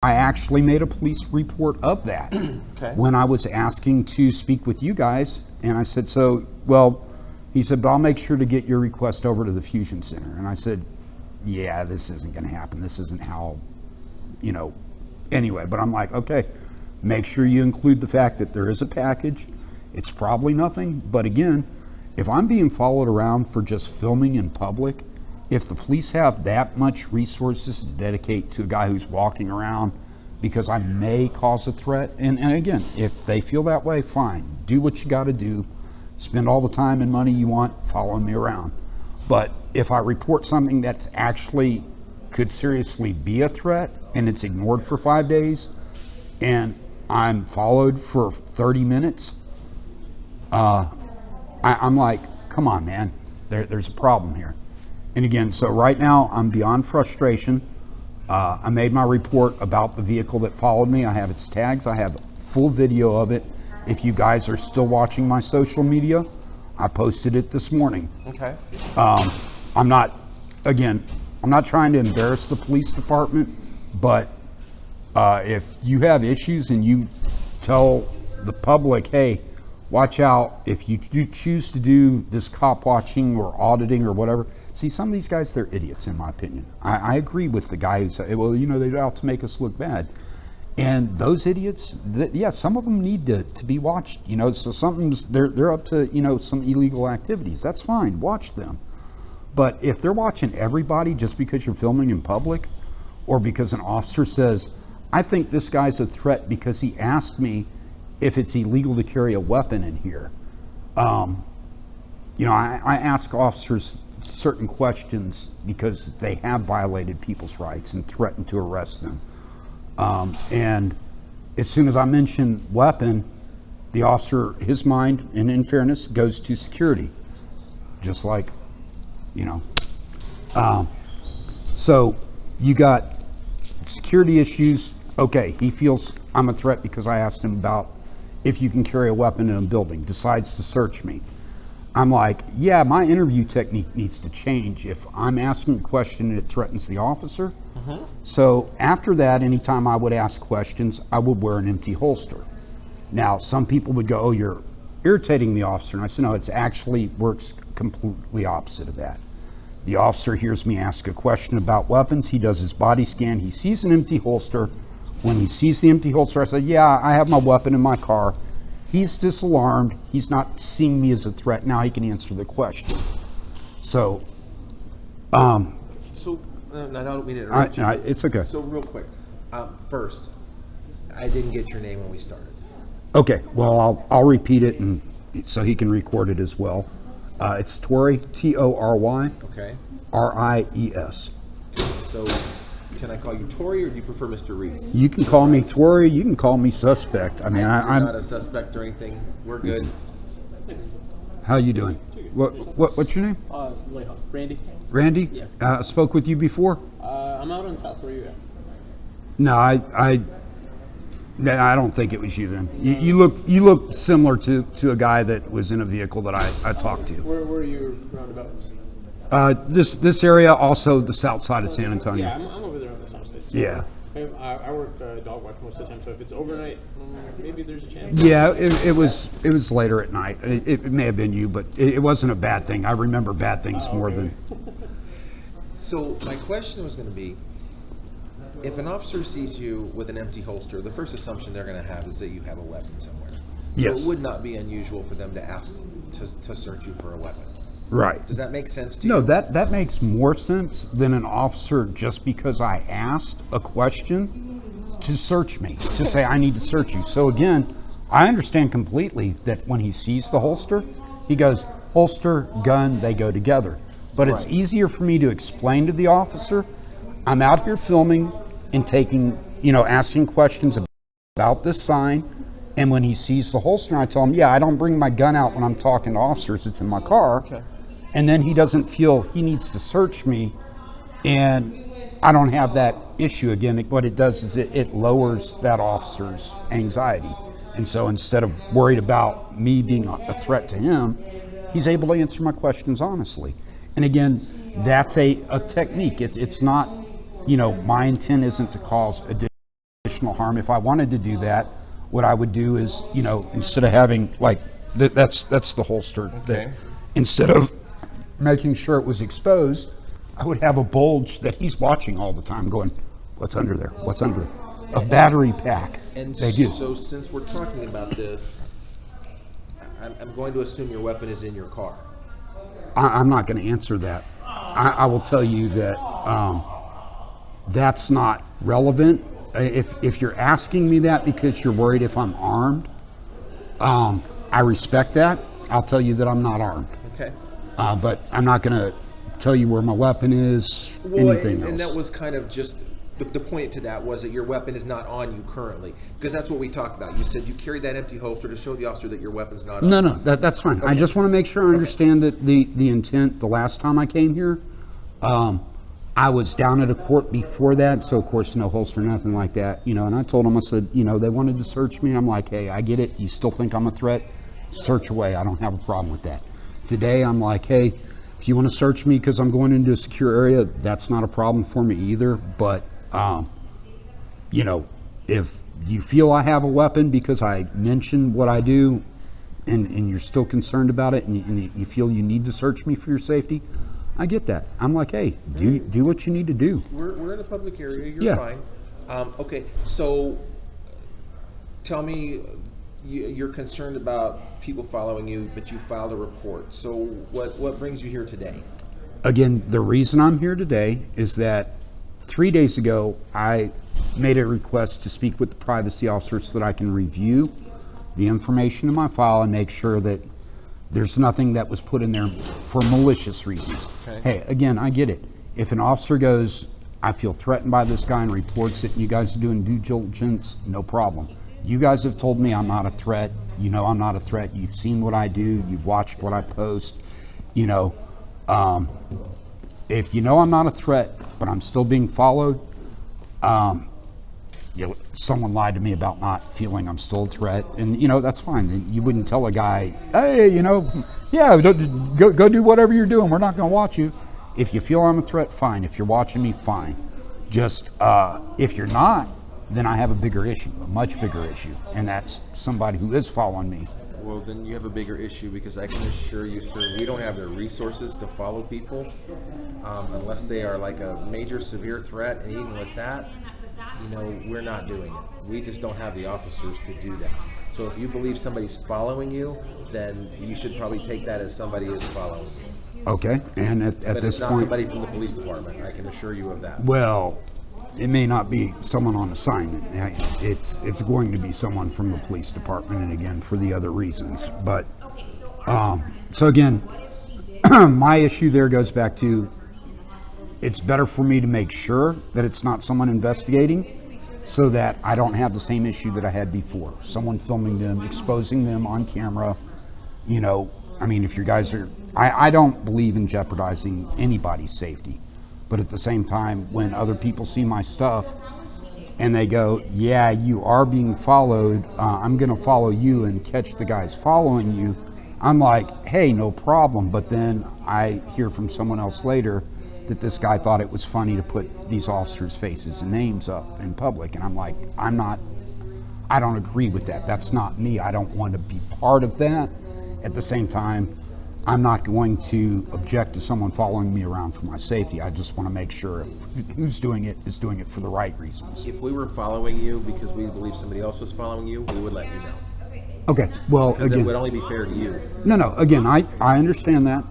I actually made a police report of that. Okay. When I was asking to speak with you guys, and I said, so, well, he said, but I'll make sure to get your request over to the Fusion Center. And I said, yeah, this isn't going to happen. This isn't how, anyway. But I'm like, okay, make sure you include the fact that there is a package. It's probably nothing. But again, if I'm being followed around for just filming in public, if the police have that much resources to dedicate to a guy who's walking around because I may cause a threat, and again, if they feel that way, fine. Do what you got to do. Spend all the time and money you want following me around. But if I report something that's actually could seriously be a threat and it's ignored for 5 days and I'm followed for 30 minutes, I'm like, come on, man, there's a problem here. And again, so right now I'm beyond frustration. I made my report about the vehicle that followed me. I have its tags. I have full video of it. If you guys are still watching my social media, I posted it this morning. Okay. I'm not trying to embarrass the police department, but if you have issues and you tell the public, hey, watch out, if you do choose to do this cop watching or auditing or whatever. See, some of these guys, they're idiots, in my opinion. I agree with the guy who said, well, they're out to make us look bad. And those idiots, some of them need to be watched. So they're up to, some illegal activities. That's fine, watch them. But if they're watching everybody just because you're filming in public, or because an officer says, I think this guy's a threat because he asked me if it's illegal to carry a weapon in here. I ask officers certain questions because they have violated people's rights and threatened to arrest them. And as soon as I mention weapon, the officer, his mind, and in fairness, goes to security. Just like, so you got security issues. Okay, he feels I'm a threat because I asked him about if you can carry a weapon in a building, decides to search me. I'm like, yeah, my interview technique needs to change if I'm asking a question and it threatens the officer. Mm-hmm. So after that, anytime I would ask questions, I would wear an empty holster. Now, some people would go, oh, you're irritating the officer. And I said, no, it's actually works completely opposite of that. The officer hears me ask a question about weapons. He does his body scan. He sees an empty holster. When he sees the empty holster, I said, yeah, I have my weapon in my car. He's disalarmed. He's not seeing me as a threat. Now he can answer the question. So, I don't mean to interrupt you. It's okay. So real quick, first, I didn't get your name when we started. Okay, well, I'll repeat it and so he can record it as well. It's Tory, Tory. Okay. Ries. So, can I call you Tory, or do you prefer Mr. Reese? You can call me Tory. You can call me suspect. I mean, I'm not a suspect or anything. We're good. How you doing? What's your name? Randy. Randy? Yeah. Spoke with you before? I'm out on South. Where you at? No, I don't think it was you then. You look similar to a guy that was in a vehicle that I talked to. Where were you roundabouts? This area, also the south side of San Antonio. Yeah, I'm over there on the south side. So Yeah. I work dog watch most of the time, so if it's overnight, maybe there's a chance. Yeah, it was later at night. It may have been you, but it wasn't a bad thing. I remember bad things more than. So my question was going to be, if an officer sees you with an empty holster, the first assumption they're going to have is that you have a weapon somewhere. Yes. So it would not be unusual for them to ask to search you for a weapon. Right. Does that make sense to you? No, that makes more sense than an officer just because I asked a question to search me, to say I need to search you. So again, I understand completely that when he sees the holster, he goes, holster, gun, they go together. But it's easier for me to explain to the officer, I'm out here filming and taking, asking questions about this sign. And when he sees the holster, I tell him, yeah, I don't bring my gun out when I'm talking to officers, it's in my car. Okay. And then he doesn't feel he needs to search me, and I don't have that issue again. What it does is it lowers that officer's anxiety. And so instead of worried about me being a threat to him, he's able to answer my questions honestly. And again, that's a technique. It's not, my intent isn't to cause additional emotional harm. If I wanted to do that, what I would do is, instead of having like that's the holster. Okay. Instead of making sure it was exposed, I would have a bulge that he's watching all the time, going, "What's under there? What's under it?" A battery pack. And They do. so since we're talking about this, I'm going to assume your weapon is in your car. I'm not going to answer that. I will tell you that that's not relevant. If you're asking me that because you're worried if I'm armed, I respect that. I'll tell you that I'm not armed. Okay. But I'm not going to tell you where my weapon is, anything else. And that was kind of just the point to that was that your weapon is not on you currently, because that's what we talked about. You said you carried that empty holster to show the officer that your weapon's not on. No, that's fine. Okay. I just want to make sure I understand that the intent. The last time I came here, I was down at a court before that, so of course no holster, nothing like that. And I told them, I said, they wanted to search me. I'm like, hey, I get it. You still think I'm a threat? Search away. I don't have a problem with that. Today I'm like, hey, if you want to search me because I'm going into a secure area, that's not a problem for me either. But if you feel I have a weapon because I mentioned what I do, and you're still concerned about it, and you feel you need to search me for your safety, I get that. I'm like, hey, do what you need to do. We're in a public area. You're Yeah. fine. Okay, so tell me, you're concerned about people following you, but you filed a report. So what brings you here today? Again, the reason I'm here today is that 3 days ago, I made a request to speak with the privacy officer so that I can review the information in my file and make sure that there's nothing that was put in there for malicious reasons. Okay. Hey, again, I get it. If an officer goes, I feel threatened by this guy, and reports it, and you guys are doing due diligence, no problem. You guys have told me I'm not a threat. I'm not a threat. You've seen what I do. You've watched what I post. If I'm not a threat, but I'm still being followed, someone lied to me about not feeling I'm still a threat, and that's fine. You wouldn't tell a guy, hey, yeah, go do whatever you're doing. We're not going to watch you. If you feel I'm a threat, fine. If you're watching me, fine. Just if you're not, then I have a bigger issue, a much bigger issue, and that's somebody who is following me. Well, then you have a bigger issue, because I can assure you, sir, we don't have the resources to follow people unless they are like a major severe threat, and even with that, we're not doing it. We just don't have the officers to do that. So if you believe somebody's following you, then you should probably take that as somebody is following you. Okay, and at But this it's not point, somebody from the police department. I can assure you of that. well, it may not be someone on assignment. It's going to be someone from the police department, and again, for the other reasons. But so again, my issue there goes back to, it's better for me to make sure that it's not someone investigating, so that I don't have the same issue that I had before. Someone filming them, exposing them on camera. If you guys are, I don't believe in jeopardizing anybody's safety. But at the same time, when other people see my stuff and they go, yeah, you are being followed, I'm going to follow you and catch the guys following you, I'm like, hey, no problem. But then I hear from someone else later that this guy thought it was funny to put these officers' faces and names up in public. And I'm like, I don't agree with that. That's not me. I don't want to be part of that. At the same time, I'm not going to object to someone following me around for my safety. I just want to make sure who's doing it is doing it for the right reasons. If we were following you because we believe somebody else was following you, we would let you know. Okay, well, Because it again, would only be fair to you. no, again, I understand that.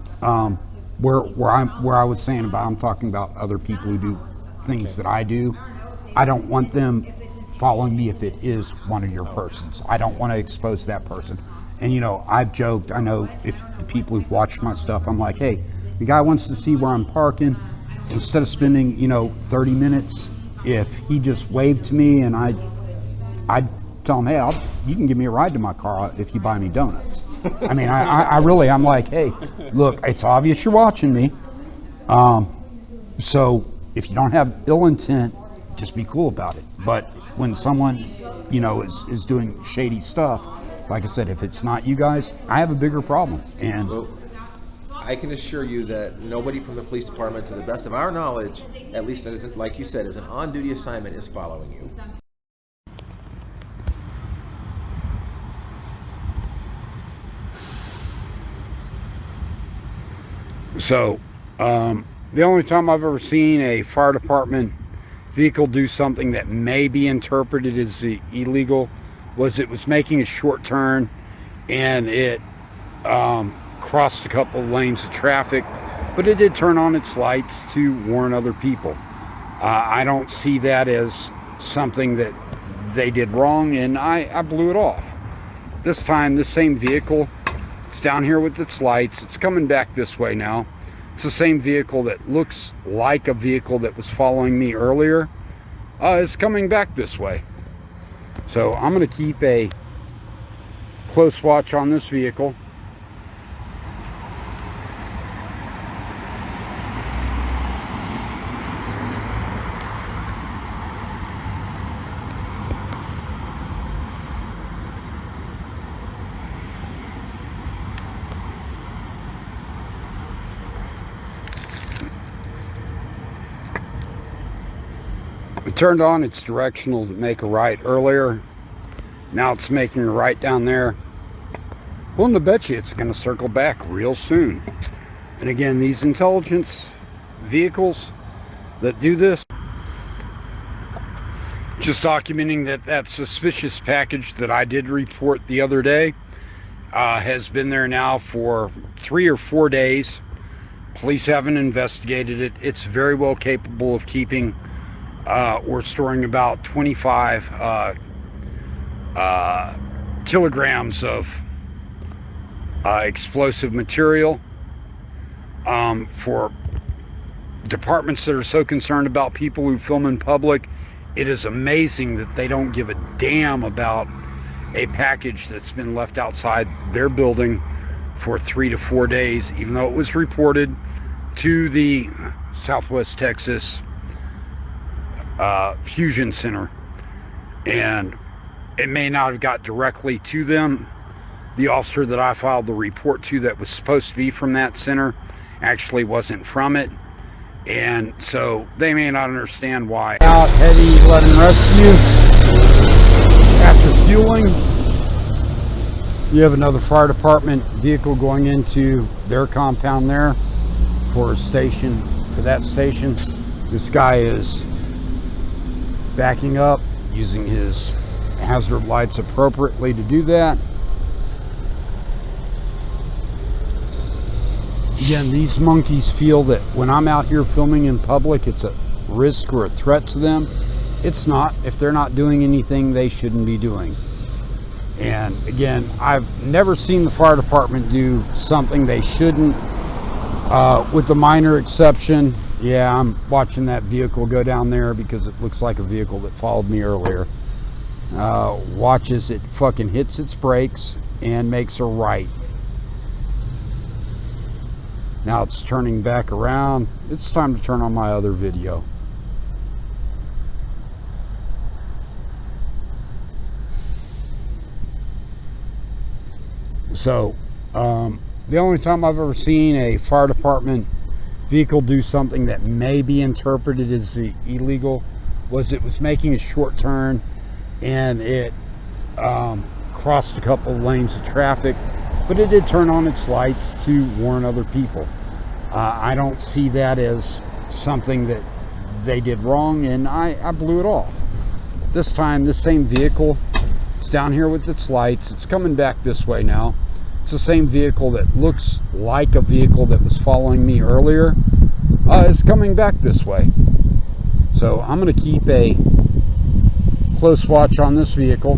Where I was saying about, I'm talking about other people who do things that I do. I don't want them following me if it is one of your persons. I don't want to expose that person. And I've joked, I know if the people who've watched my stuff, I'm like, hey, the guy wants to see where I'm parking. Instead of spending 30 minutes, if he just waved to me and I'd tell him, hey, you can give me a ride to my car if you buy me donuts. I'm like, hey, look, it's obvious you're watching me. So if you don't have ill intent, just be cool about it. But when someone, is doing shady stuff, like I said, if it's not you guys, I have a bigger problem. And Well, I can assure you that nobody from the police department, to the best of our knowledge, at least that isn't, like you said, is an on-duty assignment, is following you. So, the only time I've ever seen a fire department vehicle do something that may be interpreted as illegal was it was making a short turn and it crossed a couple lanes of traffic, but it did turn on its lights to warn other people. I don't see that as something that they did wrong, and I blew it off. This time, this same vehicle, it's down here with its lights. It's coming back this way now. It's the same vehicle that looks like a vehicle that was following me earlier. It's coming back this way. So I'm going to keep a close watch on this vehicle. It turned on its directional to make a right earlier. Now it's making a right down there. Willing to bet you it's going to circle back real soon. And again, these intelligence vehicles that do this, just documenting that suspicious package that I did report the other day has been there now for 3 or 4 days. Police haven't investigated it. It's very well capable of keeping or storing about 25 kilograms of explosive material. For departments that are so concerned about people who film in public, it is amazing that they don't give a damn about a package that's been left outside their building for 3 to 4 days, even though it was reported to the Southwest Texas Fusion Center, and it may not have got directly to them. The officer that I filed the report to that was supposed to be from that center actually wasn't from it, and so they may not understand why. Out heavy lead and rescue. After fueling, you have another fire department vehicle going into their compound there for a station, for that station. This guy is backing up, using his hazard lights appropriately to do that. Again, these monkeys feel that when I'm out here filming in public, it's a risk or a threat to them. It's not. If they're not doing anything they shouldn't be doing. And again, I've never seen the fire department do something they shouldn't, with the minor exception. Yeah, I'm watching that vehicle go down there because it looks like a vehicle that followed me earlier. Watch as it fucking hits its brakes and makes a right. Now it's turning back around. It's time to turn on my other video. So, the only time I've ever seen a fire department vehicle do something that may be interpreted as illegal was it was making a short turn and it crossed a couple of lanes of traffic, but it did turn on its lights to warn other people. I don't see that as something that they did wrong, and I blew it off. This time, this same vehicle, it's down here with its lights. It's coming back this way now. It's the same vehicle that looks like a vehicle that was following me earlier. It's coming back this way. So I'm going to keep a close watch on this vehicle.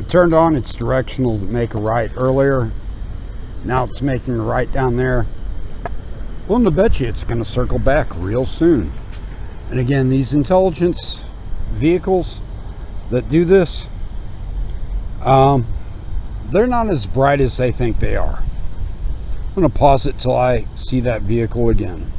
Turned on its directional to make a right earlier. Now it's making a right down there. Willing to bet you it's going to circle back real soon. And again, these intelligence vehicles that do this, they're not as bright as they think they are. I'm going to pause it till I see that vehicle again.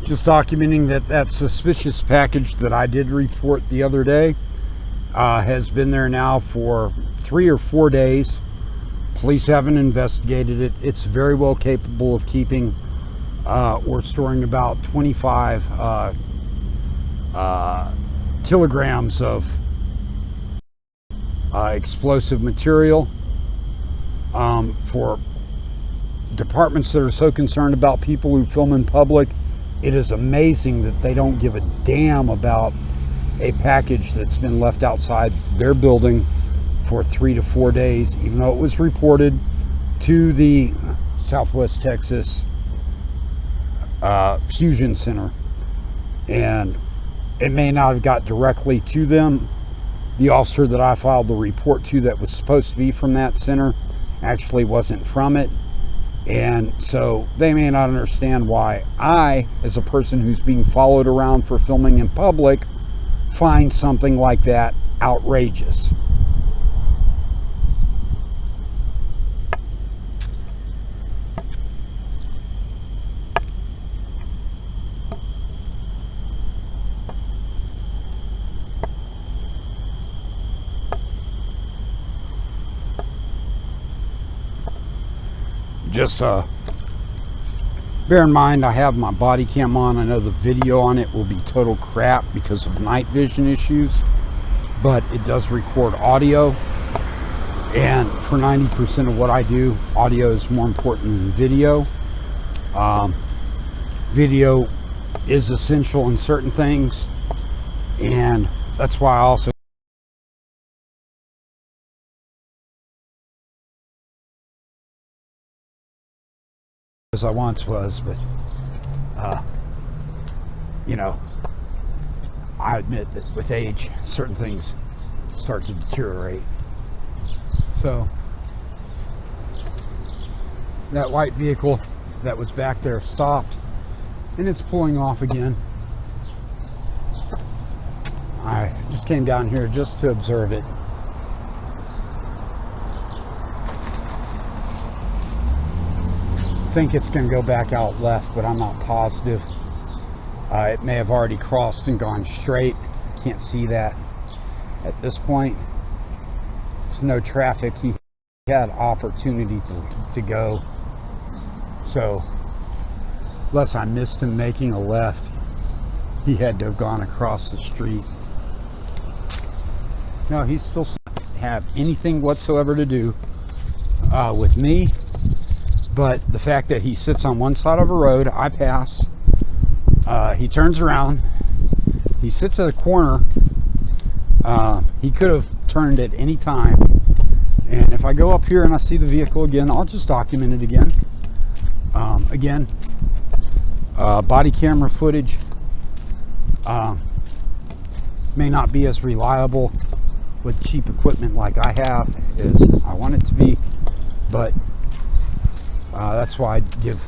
Just documenting that that suspicious package that I did report the other day has been there now for 3 or 4 days. Police haven't investigated it. It's very well capable of keeping or storing about 25 kilograms of explosive material. For departments that are so concerned about people who film in public, it is amazing that they don't give a damn about a package that's been left outside their building for 3 to 4 days, even though it was reported to the Southwest Texas Fusion Center. And it may not have got directly to them. The officer that I filed the report to that was supposed to be from that center actually wasn't from it. And so they may not understand why I, as a person who's being followed around for filming in public, find something like that outrageous. Just bear in mind, I have my body cam on. I know the video on it will be total crap because of night vision issues, but it does record audio, and for 90% of what I do, audio is more important than video. Video is essential in certain things, and that's why I also as I once was, but you know, I admit that with age certain things start to deteriorate. So that white vehicle that was back there stopped, and it's pulling off again. I just came down here just to observe it. I think it's going to go back out left, but I'm not positive. It may have already crossed and gone straight. Can't see that at this point. There's no traffic. He had opportunity to go. So unless I missed him making a left, he had to have gone across the street. No, he still doesn't have anything whatsoever to do with me. But the fact that he sits on one side of a road, I pass, he turns around, he sits at a corner, he could have turned at any time, and if I go up here and I see the vehicle again, I'll just document it again. Body camera footage may not be as reliable with cheap equipment like I have as I want it to be, but that's why I give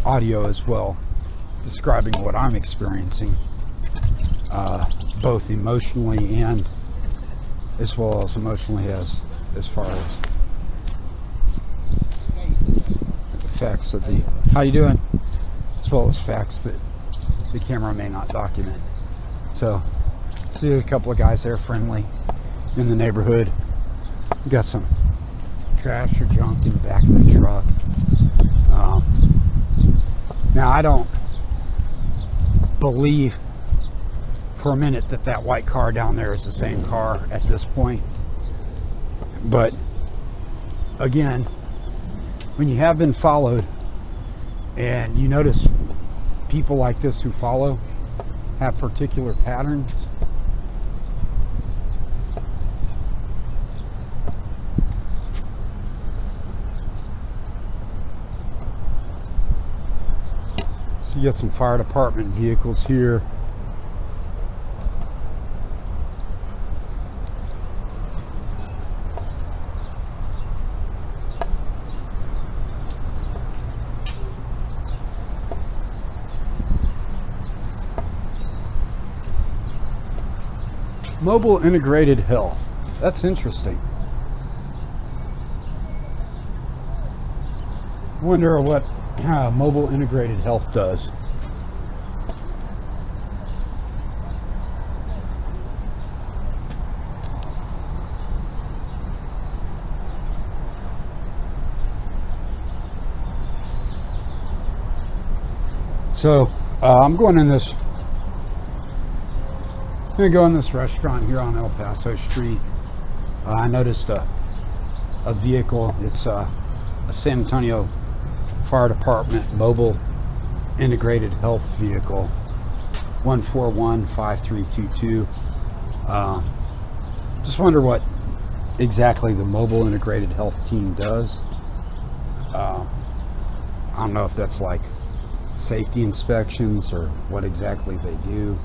audio as well, describing what I'm experiencing, both emotionally and as well as emotionally as far as the facts of the, how you doing, as well as facts that the camera may not document. So, see a couple of guys there friendly in the neighborhood. We got some trash or junk in the back of the truck. Now, I don't believe for a minute that that white car down there is the same car at this point. But again, when you have been followed and you notice people like this who follow have particular patterns, you got some fire department vehicles here. Mobile integrated health. That's interesting. Wonder what mobile integrated health does. So I'm going in this. I'm gonna go in this restaurant here on El Paso Street. I noticed a vehicle. It's a San Antonio Fire Department mobile integrated health vehicle, 1415322. Just wonder what exactly the mobile integrated health team does. I don't know if that's like safety inspections or what exactly they do.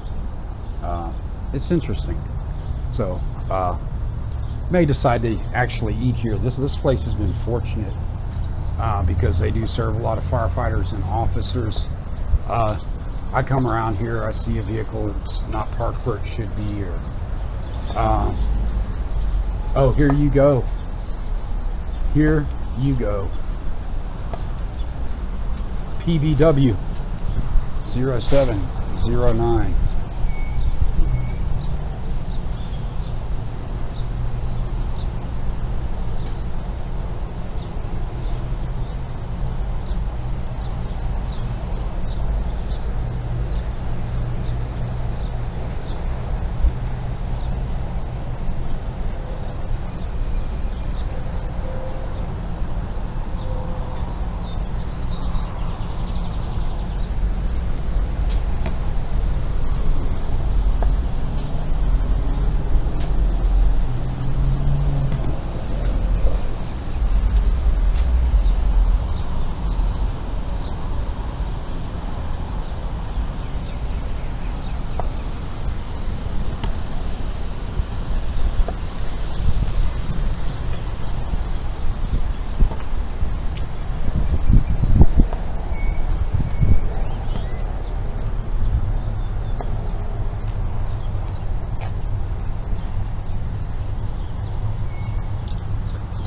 It's interesting. So may decide to actually eat here. This place has been fortunate because they do serve a lot of firefighters and officers. I come around here, I see a vehicle that's not parked where it should be, or oh, here you go. Here you go. PBW 0709.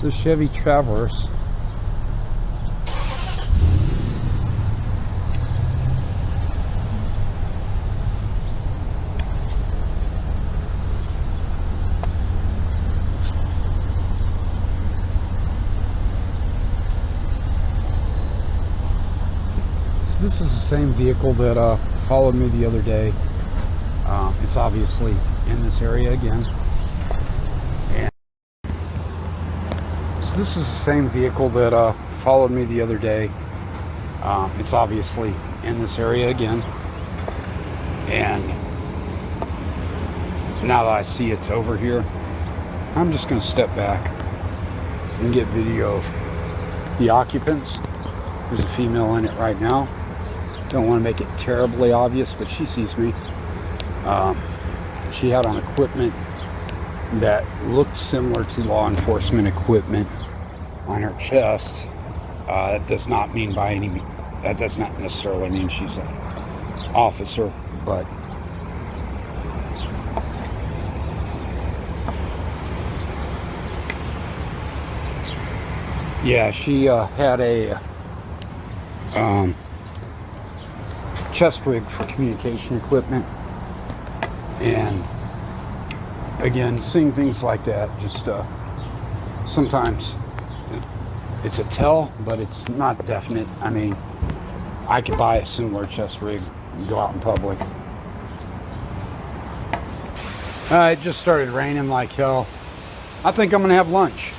It's a Chevy Traverse. So this is the same vehicle that followed me the other day. It's obviously in this area again. This is the same vehicle that followed me the other day. It's obviously in this area again. And now that I see it's over here, I'm just going to step back and get video of the occupants. There's a female in it right now. Don't want to make it terribly obvious, but she sees me. She had on equipment that looked similar to law enforcement equipment on her chest. That does not necessarily mean she's an officer, but yeah, she had a chest rig for communication equipment. And again, seeing things like that, just sometimes it's a tell, but it's not definite. I mean, I could buy a similar chest rig and go out in public. It just started raining like hell. I think I'm gonna have lunch.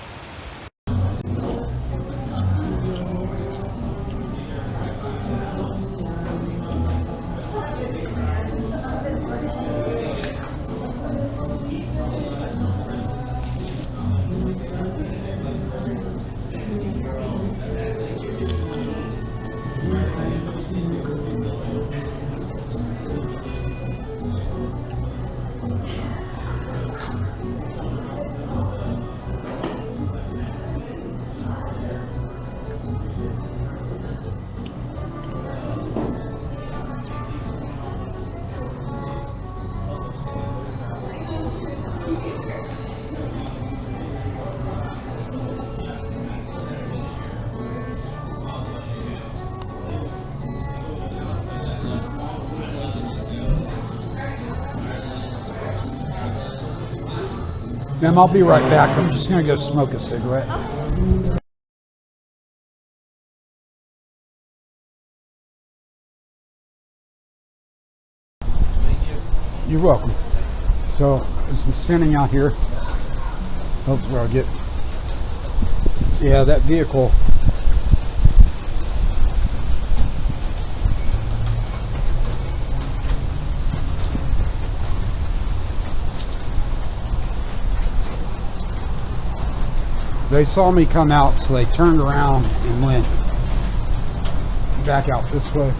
Ma'am, I'll be right back. I'm just going to go smoke a cigarette. You're welcome. So, as I'm standing out here, that's where I'll get. Yeah, that vehicle. They saw me come out, so they turned around and went back out this way.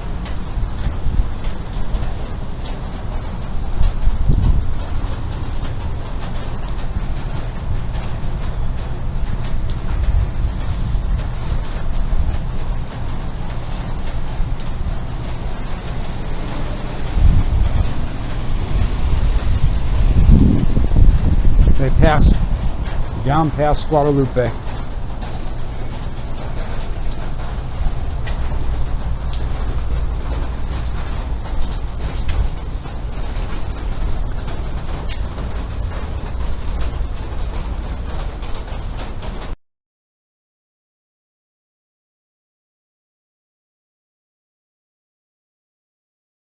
They passed down past Guadalupe.